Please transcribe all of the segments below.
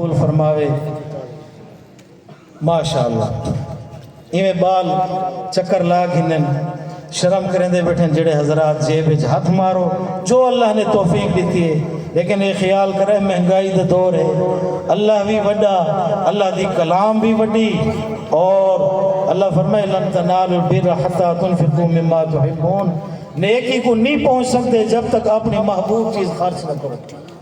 قبول فرماوے. ماشاءاللہ ایویں بال چکر لا گھنن شرم کریں دے بیٹھیں جڑے حضرات جیب وچ ہاتھ مارو جو اللہ نے توفیق دیتی ہے. لیکن یہ خیال کرے مہنگائی دے دور ہے, اللہ بھی وڈا, اللہ دی کلام بھی وڈی, اور اللہ فرمائے لن تنالوا البر حتى تنفقوا مما تحبون, نیکی کو نہیں پہنچ سکتے جب تک اپنی محبوب چیز خرچ نہ کرو.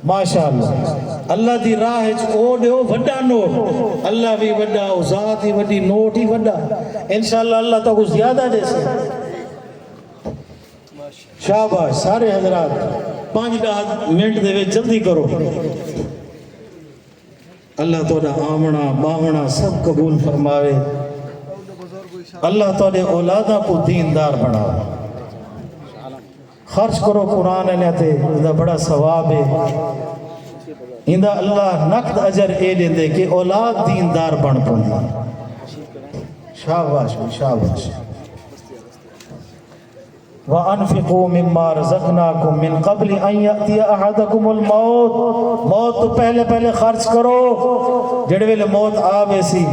ماشاءاللہ اللہ دی راہ او دیو وڈا نوٹ, اللہ بھی وڈا, او ذات ہی وڈی, نوٹ ہی وڈا. انشاءاللہ اللہ تو کچھ زیادہ دے سے. شاباش سارے حضرات 5-10 منٹ دے وچ جلدی کرو. اللہ توڑا آمنا باونا سب قبول فرماوے. اللہ توڑے اولادہ کو دیندار بناوے. خرچ کرو قرآن لیتے, اندہ بڑا ثواب ہے. اندہ اللہ نقد اجر اے دے کہ اولاد دیندار بن پندی. شاباش شاباش. وَأَنفِقُوا مِمَّا رَزَقْنَاكُم مِّن قَبْلِ أَن يَأْتِيَ أَحَدَكُمُ الْمَوْتُ. موت تو پہلے خرچ کرو جڑے ویلے موت آوے سی.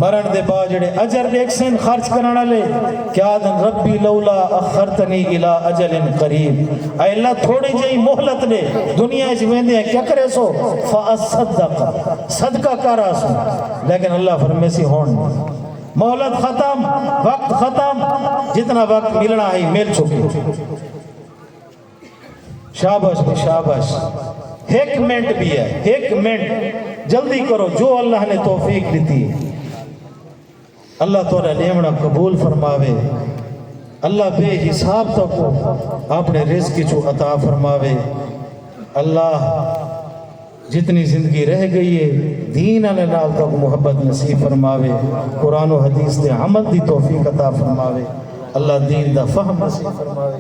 مرن دے بعد جڑے اجر دیکھ سن خرچ کرنا لے کیا دن ربی لولا اخرتنی الى اجل قریب, اے اللہ تھوڑی جائی محلت دے, دنیا اس ویندے ہیں کیا کرے سو فاصدق, صدقہ کرا سو. لیکن اللہ فرمے سی ہون محلت ختم, وقت ختم, جتنا وقت ملنا ہے مل چکے. شاباش شاباش. ایک منٹ بھی ہے, ایک منٹ جلدی کرو جو اللہ نے توفیق دیتی ہے. اللہ توڑا نیمنا قبول فرماوے. اللہ بے حساب تک اپنے رزق چو عطا فرماوے. اللہ جتنی زندگی رہ گئی ہے دین علی نال تک محبت نصیب فرماوے. قرآن و حدیث دے عمل دی توفیق عطا فرماوے. اللہ دین دا فہم نصیب فرماوے.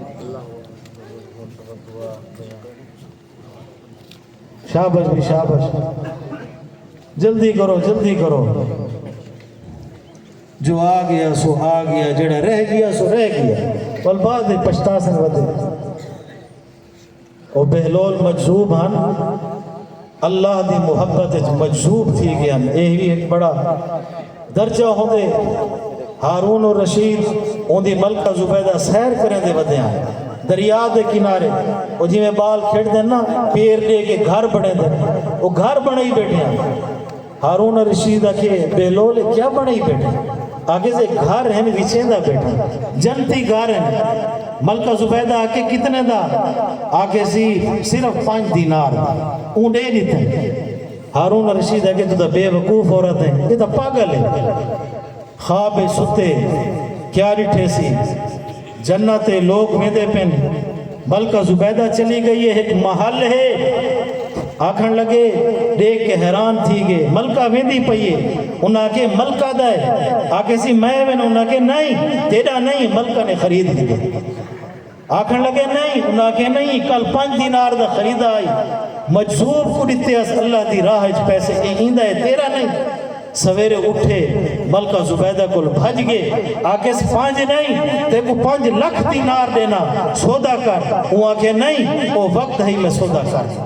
شابش بھی شابش. جلدی کرو جلدی کرو. جو آ گیا سو آ گیا, جڑا رہ گیا سو رہ گیا. والبعد پشتا سن ودے او بہلول مجذوب ہن اللہ دی محبت مجذوب تھی گیا. یہ بھی ایک بڑا درجہ ہوندے. ہارون و رشید اون دی ملکہ زبیدہ سیر کریں دے ودے ہیں دریا دے کنارے. او جی میں بال کھیڑ دیں نا پیر دے کے گھر بڑھے دیں, وہ گھر بڑھے ہی بیٹھے ہیں. ہارون و رشید کے بہلول کیا بڑھے ہی بیٹھے, آگے سے گھر ہیں وچیندہ بیٹھا, جنتی گھر ہیں. ملکہ زبیدہ آکے کتنے دا, آگے سی صرف 5 دینار دا, اونڈے نہیں تھے. ہارون رشید آگے تو دا بے وقوف عورت ہیں, یہ دا پاگل ہے. خواب ستے کیا رٹھے سی جنت لوگ میں دے پن. ملکہ زبیدہ چلی گئی ہے, ایک محل ہے. آکھن لگے دیکھ کے حیران تھی گئے. ملکہ ویندی پئیے, انہاں کے ملکہ دائے. آکے سی میں انہاں کے نہیں تیرا نہیں, ملکہ نے خرید لگے. آکھن لگے نہیں, انہاں کے نہیں, کل 5 دینار دا خریدا آئی. مجذوب کو دیتے اس اللہ دی راہ پیسے ایندہ ہے تیرا نہیں. سویرے اٹھے ملکہ زبیدہ کو بھج گئے. آکے سے 5 نہیں تے کو 5 لاکھ دینار دینا سودا کر. وہ آکے نہیں, وہ وقت ہے میں سودا کر.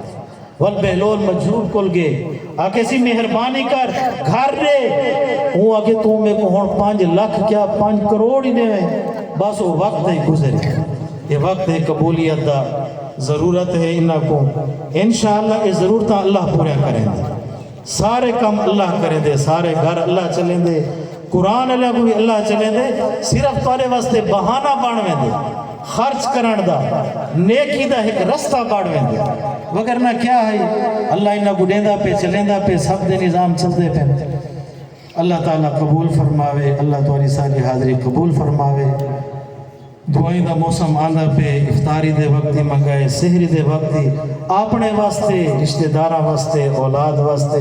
والبہلول مجذوب کل گئے. آکے سی مہربانی کر گھر دے. وہ آکے تو میں کو ہون 5 لاکھ کیا 5 کروڑ ہی دے. بس وہ وقت ہے گزرے. یہ وقت ہے قبولیت دا, ضرورت ہے انہاں کو. انشاءاللہ یہ ضرورتاں اللہ پورا کریں دے. سارے کام اللہ کریں دے, سارے گھر اللہ چلیں دے, قرآن اللہ کو بھی اللہ چلیں دے. صرف تارے واسطے بہانہ بانویں دے, خرچ کرن دا, نیکی دا ایک رستہ باڑویں دے. وگرنہ کیا ہے اللہ انہاں کو دیندہ پہ چلیندہ پہ سب دے نظام چلتے پہ. اللہ تعالیٰ قبول فرماوے. اللہ تعالیٰ ساری حاضری قبول فرماوے. دعائیں دا موسم آندہ پہ افطاری دے وقتی منگائے, سحری دے وقتی اپنے واسطے, رشتہ داراں واسطے, اولاد واسطے,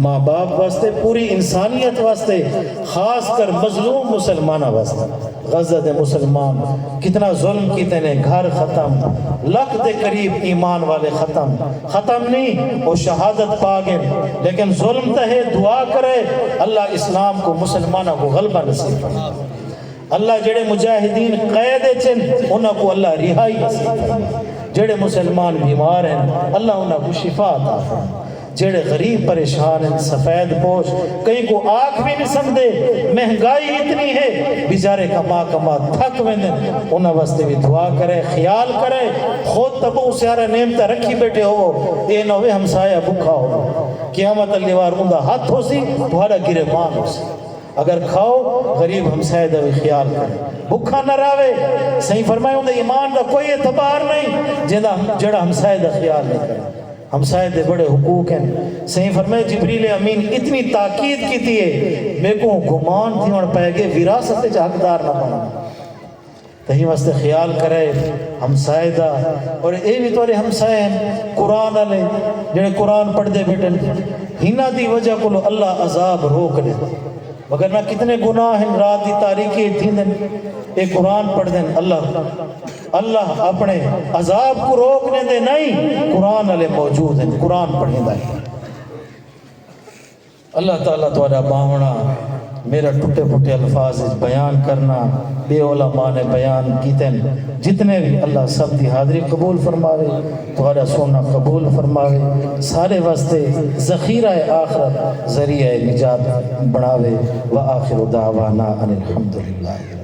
ماں باپ واسطے, پوری انسانیت واسطے, خاص کر مظلوم مسلمانہ واسطے. غزہ دے مسلمان کتنا ظلم کیتے نے, گھر ختم, لاکھ دے قریب ایمان والے ختم. ختم نہیں وہ شہادت پا گئے, لیکن ظلم تے ہے. دعا کرے اللہ اسلام کو مسلمانہ کو غلبہ نصیب فرمائے. اللہ جڑے مجاہدین قید چن انہاں کو اللہ رہائی نصیب فرمائے. جڑے مسلمان بیمار ہیں اللہ انہاں کو شفا عطا فرمائے. جڑے غریب پریشان ہیں سفید پوش کہیں کو آنکھ بھی نہیں سکتے مہنگائی اتنی ہے بیچارے کما کما تھک ویندے انہاں واسطے بھی دعا کرے خیال کرے خود تبو سیارہ نعمتیں رکھی بیٹھے ہو اے نہ ہوئے ہمسایہ بھکھا ہو قیامت اللہ وار اندہ ہاتھ ہو سی تمہارا گرے مان ہو سی اگر کھاؤ غریب ہمسایہ دا بھی خیال کرے بھکھا نہ راوے صحیح فرمائے ہوں ایمان دا کوئی اعتبار نہیں جڑا ہمسایہ دا خیال نہیں کرے ہمسائے دے بڑے حقوق ہیں صحیح فرمائے جبریل امین اتنی تاکید کی تھی ہے میں کو گمان تھی اور پہ گئے وراثت جا حقدار نہ بنا تہی واسطے خیال کرے ہمسائے دا اور اے بھی توڑے ہمسائے ہیں قرآن والے جڑے قرآن پڑھ دے بیٹھے ہینا دی وجہ کو اللہ عذاب روک دے مگر نہ کتنے گناہ ہیں رات دی تاریکی تھی دن ایک قرآن پڑھ دیں اللہ اپنے عذاب کو روکنے دے نہیں قرآن علیہ موجود ہیں قرآن پڑھیں دائیں اللہ تعالیٰ توڑا باونا میرا ٹوٹے پھوٹے الفاظ بیان کرنا بے علماء نے بیان کیتے ہیں جتنے بھی اللہ سب دی حاضری قبول فرماوے توڑا سونا قبول فرماوے سارے واسطے ذخیرہ آخرت ذریعہ نجات بڑھاوے وآخر دعوانا ان الحمدللہ